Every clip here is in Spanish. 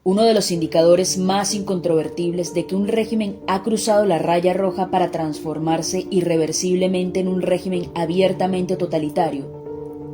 uno de los indicadores más incontrovertibles de que un régimen ha cruzado la raya roja para transformarse irreversiblemente en un régimen abiertamente totalitario,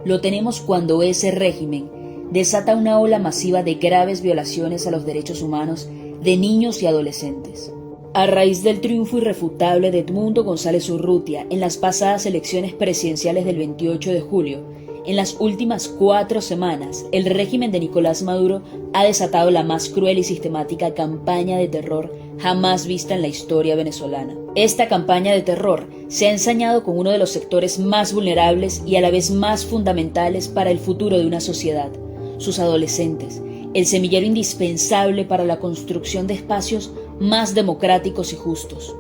lo tenemos cuando ese régimen desata una ola masiva de graves violaciones a los derechos humanos de niños y adolescentes. A raíz del triunfo irrefutable de Edmundo González Urrutia en las pasadas elecciones presidenciales del 28 de julio, en las últimas 4 semanas, el régimen de Nicolás Maduro ha desatado la más cruel y sistemática campaña de terror jamás vista en la historia venezolana. Esta campaña de terror se ha ensañado con uno de los sectores más vulnerables y a la vez más fundamentales para el futuro de una sociedad, sus adolescentes, el semillero indispensable para la construcción de espacios más democráticos y justos.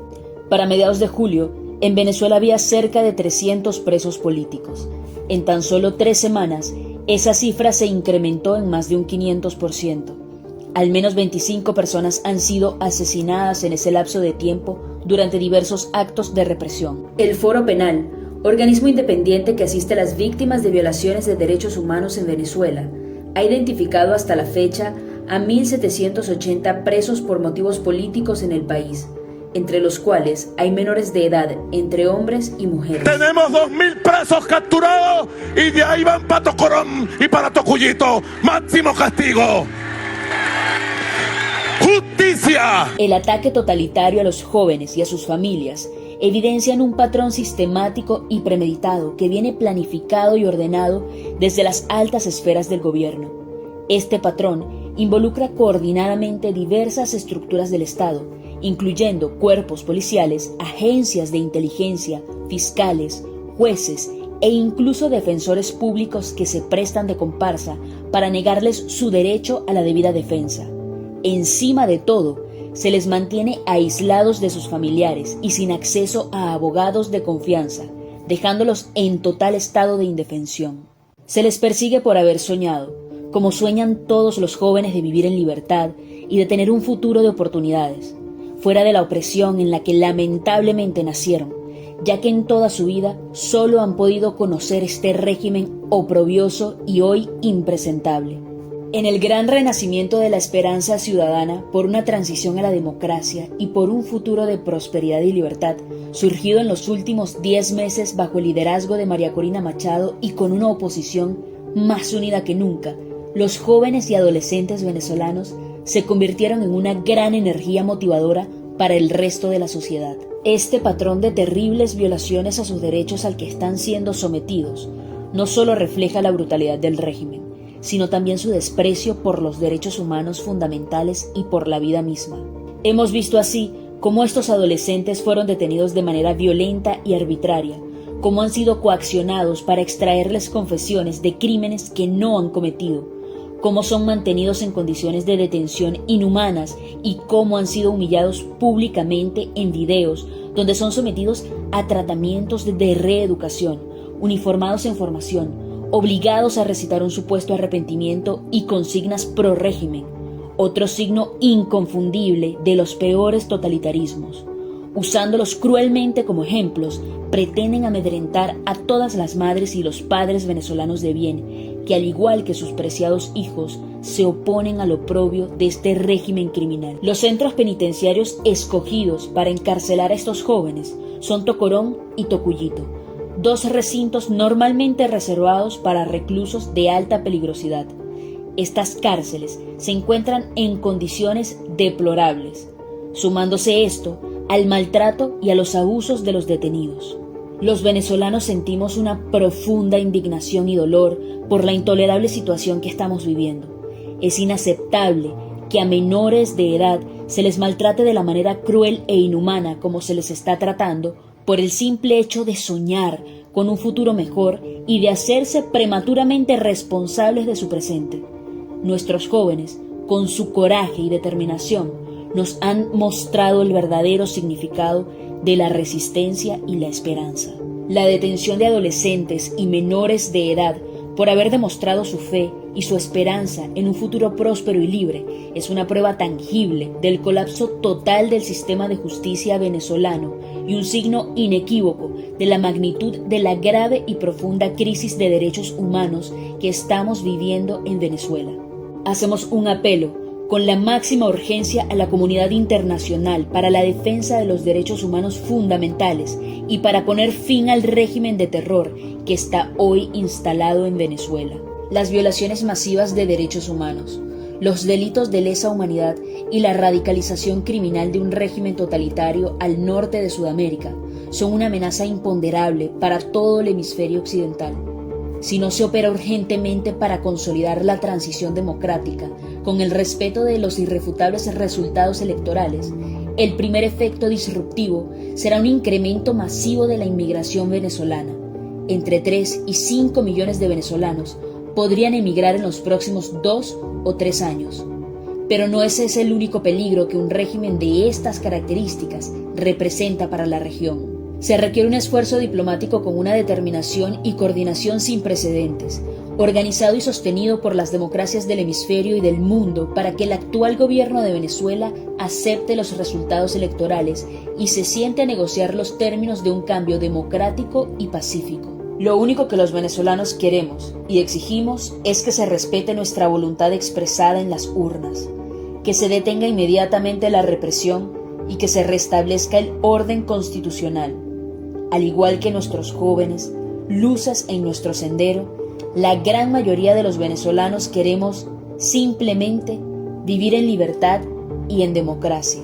Para mediados de julio, en Venezuela había cerca de 300 presos políticos. En tan solo 3 semanas, esa cifra se incrementó en más de un 500%. Al menos 25 personas han sido asesinadas en ese lapso de tiempo durante diversos actos de represión. El Foro Penal, organismo independiente que asiste a las víctimas de violaciones de derechos humanos en Venezuela, ha identificado hasta la fecha a 1.780 presos por motivos políticos en el país, entre los cuales hay menores de edad entre hombres y mujeres. Tenemos 2.000 presos capturados y de ahí van para Tocorón y para Tocuyito. Máximo castigo. ¡Justicia! El ataque totalitario a los jóvenes y a sus familias evidencian un patrón sistemático y premeditado que viene planificado y ordenado desde las altas esferas del gobierno. Este patrón involucra coordinadamente diversas estructuras del Estado, incluyendo cuerpos policiales, agencias de inteligencia, fiscales, jueces e incluso defensores públicos que se prestan de comparsa para negarles su derecho a la debida defensa. Encima de todo, se les mantiene aislados de sus familiares y sin acceso a abogados de confianza, dejándolos en total estado de indefensión. Se les persigue por haber soñado, como sueñan todos los jóvenes, de vivir en libertad y de tener un futuro de oportunidades, fuera de la opresión en la que lamentablemente nacieron, ya que en toda su vida solo han podido conocer este régimen oprobioso y hoy impresentable. En el gran renacimiento de la esperanza ciudadana por una transición a la democracia y por un futuro de prosperidad y libertad, surgido en los últimos 10 meses bajo el liderazgo de María Corina Machado y con una oposición más unida que nunca, los jóvenes y adolescentes venezolanos se convirtieron en una gran energía motivadora para el resto de la sociedad. Este patrón de terribles violaciones a sus derechos al que están siendo sometidos no solo refleja la brutalidad del régimen, sino también su desprecio por los derechos humanos fundamentales y por la vida misma. Hemos visto así cómo estos adolescentes fueron detenidos de manera violenta y arbitraria, cómo han sido coaccionados para extraerles confesiones de crímenes que no han cometido, cómo son mantenidos en condiciones de detención inhumanas y cómo han sido humillados públicamente en videos donde son sometidos a tratamientos de reeducación, uniformados en formación, obligados a recitar un supuesto arrepentimiento y consignas pro régimen, otro signo inconfundible de los peores totalitarismos. Usándolos cruelmente como ejemplos, pretenden amedrentar a todas las madres y los padres venezolanos de bien, que al igual que sus preciados hijos, se oponen al oprobio de este régimen criminal. Los centros penitenciarios escogidos para encarcelar a estos jóvenes son Tocorón y Tocuyito, 2 recintos normalmente reservados para reclusos de alta peligrosidad. Estas cárceles se encuentran en condiciones deplorables, sumándose esto al maltrato y a los abusos de los detenidos. Los venezolanos sentimos una profunda indignación y dolor por la intolerable situación que estamos viviendo. Es inaceptable que a menores de edad se les maltrate de la manera cruel e inhumana como se les está tratando por el simple hecho de soñar con un futuro mejor y de hacerse prematuramente responsables de su presente. Nuestros jóvenes, con su coraje y determinación, nos han mostrado el verdadero significado de la resistencia y la esperanza. La detención de adolescentes y menores de edad por haber demostrado su fe y su esperanza en un futuro próspero y libre es una prueba tangible del colapso total del sistema de justicia venezolano y un signo inequívoco de la magnitud de la grave y profunda crisis de derechos humanos que estamos viviendo en Venezuela. Hacemos un apelo con la máxima urgencia a la comunidad internacional para la defensa de los derechos humanos fundamentales y para poner fin al régimen de terror que está hoy instalado en Venezuela. Las violaciones masivas de derechos humanos, los delitos de lesa humanidad y la radicalización criminal de un régimen totalitario al norte de Sudamérica son una amenaza imponderable para todo el hemisferio occidental. Si no se opera urgentemente para consolidar la transición democrática con el respeto de los irrefutables resultados electorales, el primer efecto disruptivo será un incremento masivo de la inmigración venezolana. Entre 3 y 5 millones de venezolanos podrían emigrar en los próximos 2 o 3 años. Pero no ese es el único peligro que un régimen de estas características representa para la región. Se requiere un esfuerzo diplomático con una determinación y coordinación sin precedentes, organizado y sostenido por las democracias del hemisferio y del mundo para que el actual gobierno de Venezuela acepte los resultados electorales y se siente a negociar los términos de un cambio democrático y pacífico. Lo único que los venezolanos queremos y exigimos es que se respete nuestra voluntad expresada en las urnas, que se detenga inmediatamente la represión y que se restablezca el orden constitucional. Al igual que nuestros jóvenes, luces en nuestro sendero, la gran mayoría de los venezolanos queremos simplemente vivir en libertad y en democracia.